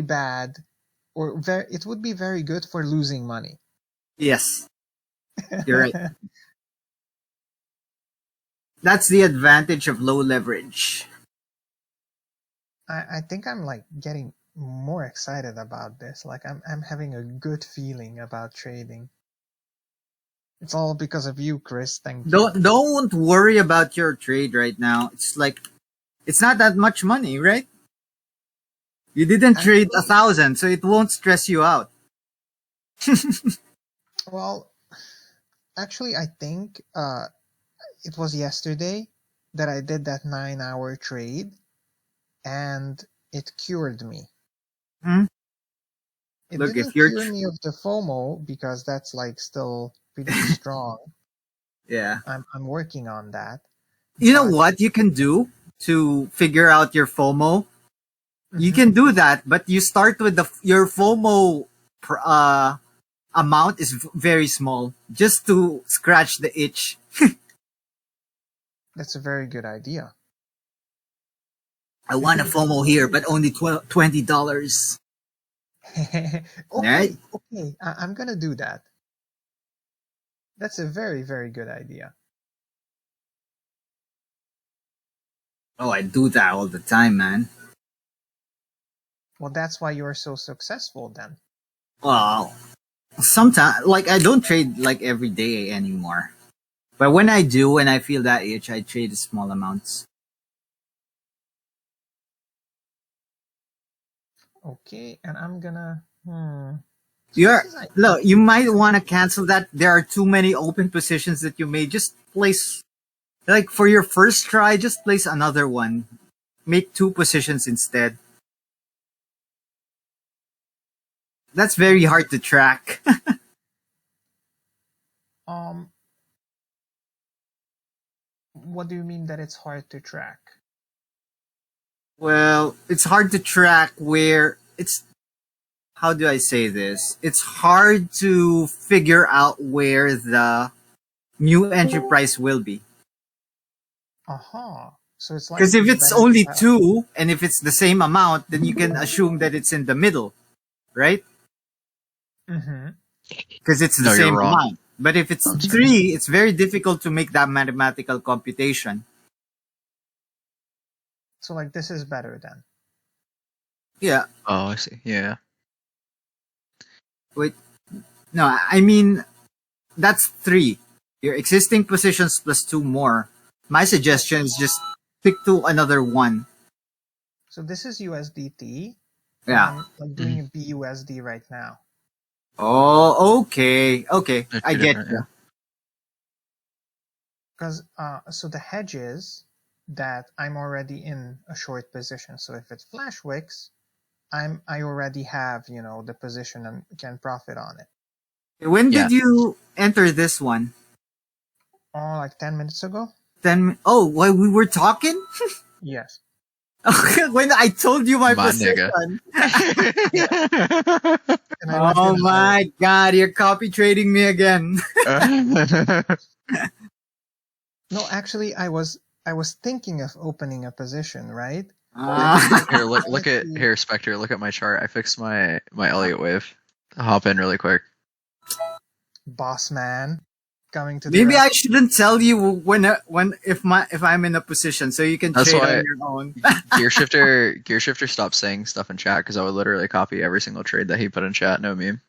bad, or it would be very good for losing money. Yes, you're right. That's the advantage of low leverage. I think I'm like getting more excited about this. Like I'm having a good feeling about trading. It's all because of you, Chris. Thank you. Don't worry about your trade right now. It's not that much money, right? You didn't trade 1,000, so it won't stress you out. Well, actually, I think it was yesterday that I did that 9-hour trade, and it cured me. It Look, didn't if you're cure me of the FOMO because that's like still pretty strong. Yeah. I'm working on that. You know what you can do to figure out your FOMO? You Mm-hmm. can do that, but you start with your FOMO amount is very small, just to scratch the itch. That's a very good idea. I want a FOMO here, but only $20. Okay, Right? okay, I'm gonna do that. That's a very, very good idea. Oh, I do that all the time, man. Well, that's why you're so successful then. Well, sometimes, like, I don't trade like every day anymore. But when I do, when I feel that itch, I trade small amounts. Okay, and I'm gonna. Look, you might want to cancel that. There are too many open positions that you may just place. Like for your first try, just place another one. Make 2 positions instead. That's very hard to track. What do you mean that it's hard to track? Well, it's hard to track where it's. How do I say this? It's hard to figure out where the new entry price will be. So it's like, because if it's only 2 and if it's the same amount, then you can assume that it's in the middle, right? Because it's the same amount. But if it's 3, it's very difficult to make that mathematical computation. So like this is better then. Yeah. Oh, I see. Yeah. Wait. No, I mean, that's 3. Your existing positions plus 2 more. My suggestion is just pick to another 1. So this is USDT. Yeah. I'm doing a BUSD right now. Oh, okay. Okay. I get you. Because so the hedge is that I'm already in a short position. So if it's flash wicks, I already have, the position and can profit on it. When did you enter this one? Oh, like 10 minutes ago. Oh, while we were talking? Yes. When I told you my position. Oh my god, you're copy trading me again. No, actually, I was thinking of opening a position, right? Here, look at here, Spectre. Look at my chart. I fixed my Elliott wave. I'll hop in really quick. Boss man, coming to. Maybe I shouldn't tell you if I'm in a position, so you can trade on your own. Gearshifter stopped saying stuff in chat because I would literally copy every single trade that he put in chat. No meme.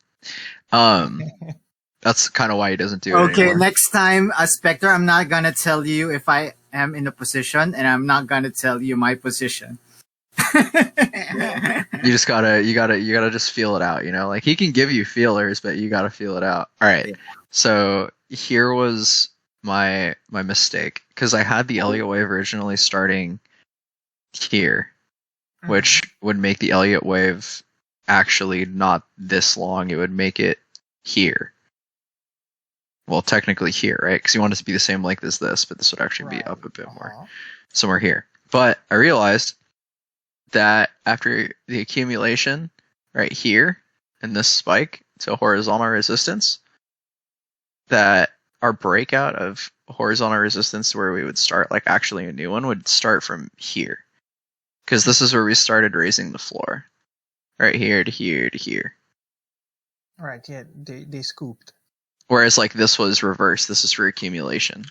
That's kind of why he doesn't do it anymore. Next time, Spectre, I'm not gonna tell you if I am in a position, and I'm not gonna tell you my position. You gotta just feel it out, like he can give you feelers, but you gotta feel it out. All right. So here was my mistake, because I had the Elliott wave originally starting here, which would make the Elliott wave actually not this long. It would make it here. Well, technically here, right? Because you want it to be the same length as this, but this would actually be up a bit more, somewhere here. But I realized that after the accumulation right here and this spike to horizontal resistance, that our breakout of horizontal resistance where we would start, like actually a new one, would start from here. Because this is where we started raising the floor. right here to here to here. Right, yeah, they scooped. Whereas like this was reverse. This is for accumulation.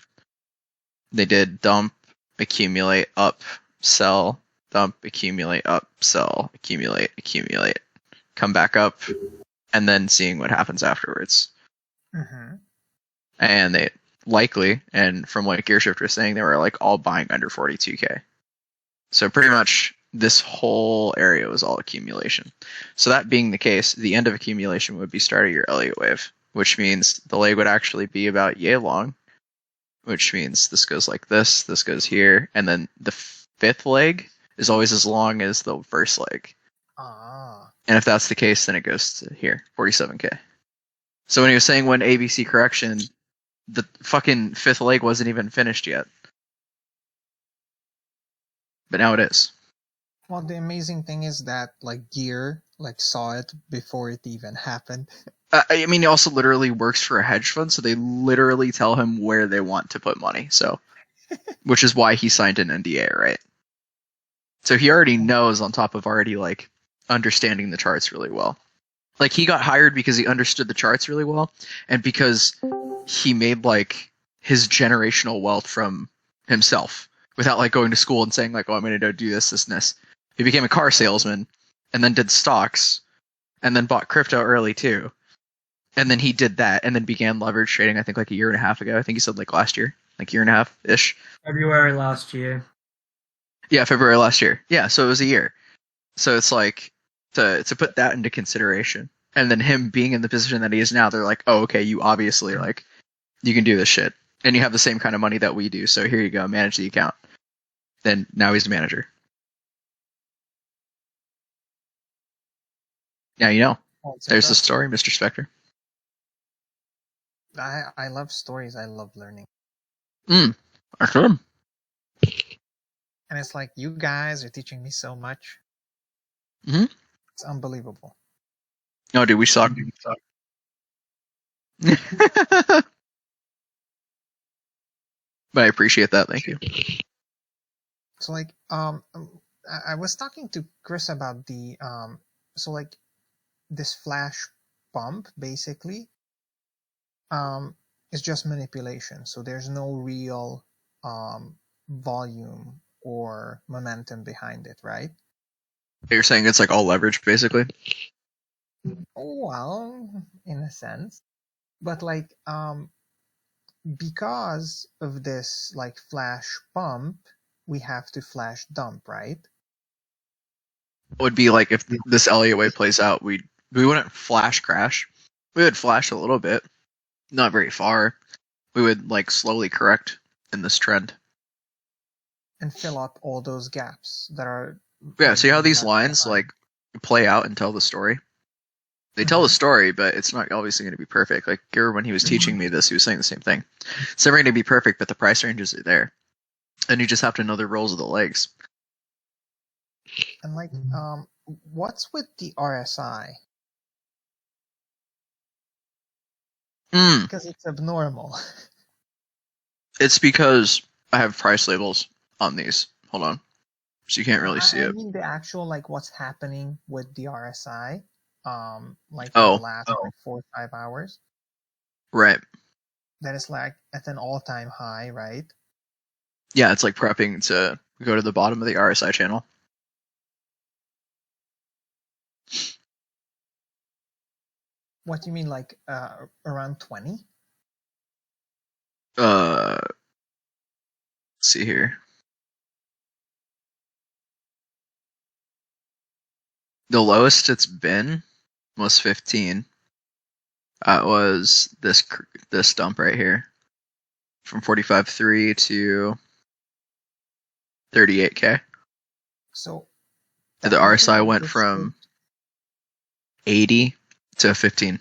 They did dump, accumulate, up, sell, dump, accumulate, up, sell, accumulate, come back up, and then seeing what happens afterwards. Mm-hmm. And they likely, and from what Gearshift was saying, they were like all buying under 42k. So pretty much this whole area was all accumulation. So that being the case, the end of accumulation would be start of your Elliott wave, which means the leg would actually be about yay long, which means this goes like this goes here, and then the fifth leg is always as long as the first leg. Ah. And if that's the case, then it goes to here, 47k. So when he was saying when ABC correction, the fucking fifth leg wasn't even finished yet. But now it is. Well, the amazing thing is that like Gear like saw it before it even happened. I mean, he also literally works for a hedge fund, so they literally tell him where they want to put money. So, which is why he signed an NDA, right? So he already knows, on top of already like understanding the charts really well. Like he got hired because he understood the charts really well, and because he made like his generational wealth from himself without like going to school and saying like, "Oh, I'm going to do this, this, and this." He became a car salesman, and then did stocks, and then bought crypto early too. And then he did that, and then began leverage trading. I think like a year and a half ago. I think he said like last year, like year and a half ish. February last year. Yeah, February last year. Yeah, so it was a year. So it's like to put that into consideration, and then him being in the position that he is now, they're like, oh, okay, you obviously like you can do this shit, and you have the same kind of money that we do. So here you go, manage the account. Then now he's the manager. Now you know. Well, it's There's the impressive. story, Mr. Spectre. I love stories. I love learning. Awesome. And it's like you guys are teaching me so much. Mhm. It's unbelievable. No, dude, we suck. But I appreciate that. Thank you. So like I was talking to Chris about the so like this flash pump basically is just manipulation. So there's no real volume or momentum behind it, right? You're saying it's like all leverage, basically. Well, in a sense, but like because of this like flash pump, we have to flash dump, right? It would be like if this Elliott wave plays out, we wouldn't flash crash. We would flash a little bit, not very far. We would like slowly correct in this trend. And fill up all those gaps that are. Yeah, see how these that lines are- like play out and tell the story? They tell the story, but it's not obviously going to be perfect. Like Gary, when he was teaching me this, he was saying the same thing. It's never going to be perfect, but the price ranges are there, and you just have to know the rolls of the legs. And like, what's with the RSI? Because it's abnormal. It's because I have price labels on these. Hold on, so you can't really see I it. mean the actual like what's happening with the RSI. Like Oh. in the last like 4 or 5 hours. Right. That is like at an all-time high, right? Yeah, it's like prepping to go to the bottom of the RSI channel. What do you mean, like around 20? Let's see here. The lowest it's been was 15. It was this dump right here, from 45.3 to 38k. So The that RSI means went this from should- 80 to 15.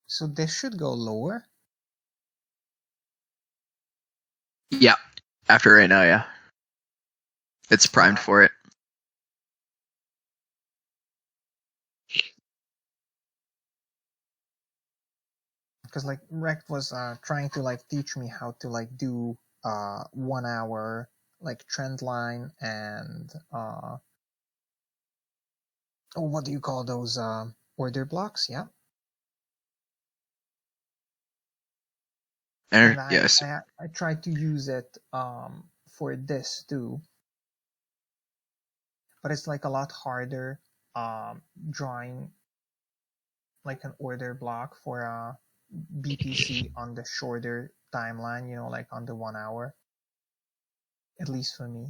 So this should go lower. Yeah, after right now, yeah, it's primed for it. Because like Rect was trying to like teach me how to like do 1 hour like trend line and Oh, what do you call those order blocks? Yeah. And Yes. I tried to use it for this too, but it's like a lot harder drawing like an order block for a BTC on the shorter timeline, you know, like on the 1 hour, at least for me.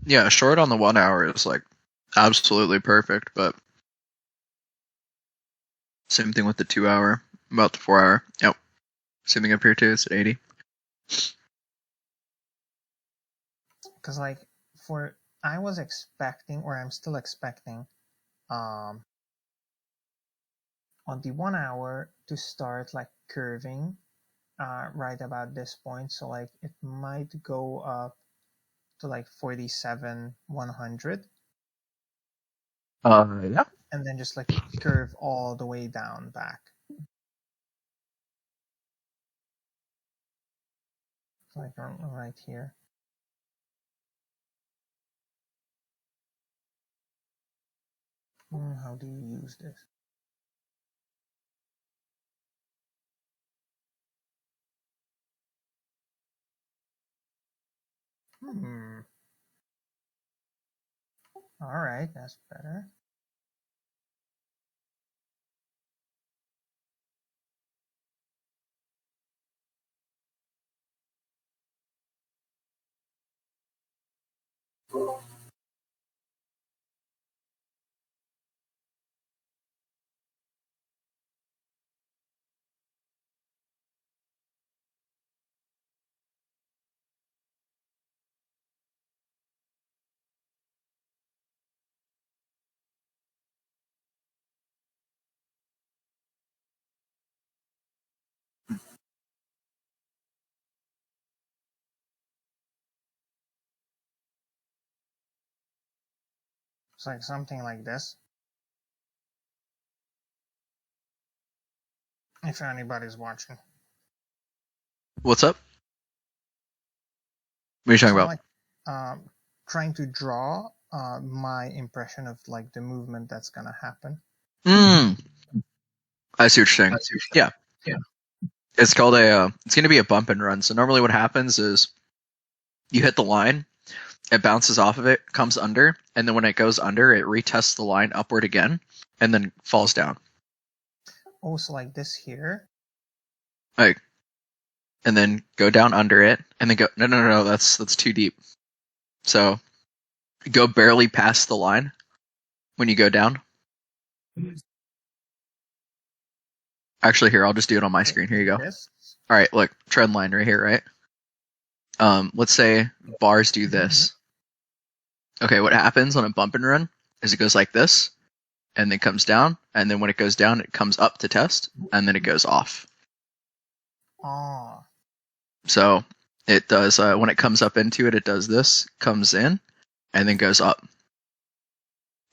Yeah, short on the 1 hour is like absolutely perfect, but same thing with the 2 hour, about the 4 hour. Yep. Same thing up here too, it's at 80. Because like I was expecting, or I'm still expecting, on the 1 hour to start like curving right about this point. So like it might go up to like 47,100 Yeah. and then just like curve all the way down back. Like right here. How do you use this? All right, that's better. It's like something like this. If anybody's watching. What's up? What are you talking So I'm about? like trying to draw my impression of like the movement that's gonna happen. I see what you're saying. Yeah. It's called it's going to be a bump and run. So normally what happens is you hit the line, it bounces off of it, comes under, and then when it goes under, it retests the line upward again, and then falls down. Oh, so like this here. Like, and then go down under it, and then go. No. That's too deep. So go barely past the line when you go down. Actually, here I'll just do it on my screen. Here you go. This. All right, look, trend line right here, right? Let's say bars do this. Okay, what happens on a bump and run is it goes like this, and then comes down, and then when it goes down, it comes up to test, and then it goes off. Oh. So it does, when it comes up into it, it does this, comes in, and then goes up.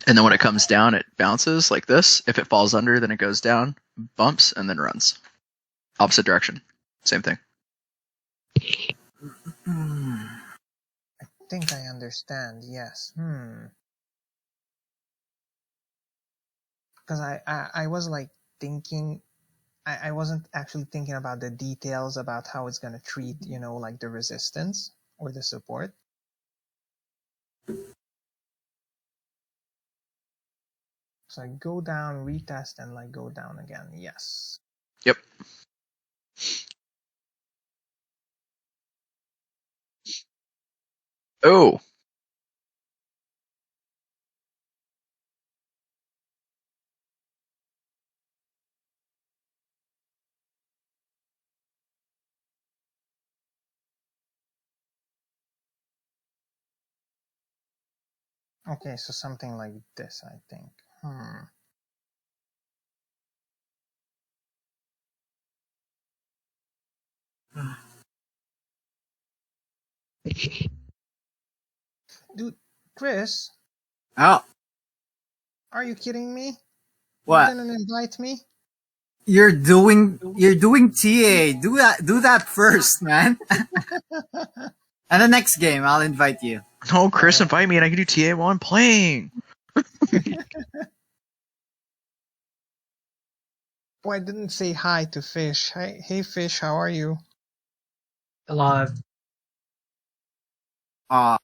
And then when it comes down, it bounces like this. If it falls under, then it goes down, bumps, and then runs. Opposite direction. Same thing. I think I understand, yes. Because I was like thinking, I wasn't actually thinking about the details about how it's going to treat, you know, like the resistance or the support. So I go down, retest, and like go down again. Yes. Yep. Oh. Okay, so something like this, I think. Dude, Chris, Oh, are you kidding me? what? You didn't invite me? You're doing TA. Do that first, man. And the next game, I'll invite you. No, Chris, invite me and I can do TA while I'm playing. Oh, I didn't say hi to Fish. Hey, Fish, how are you? Alive. Uh,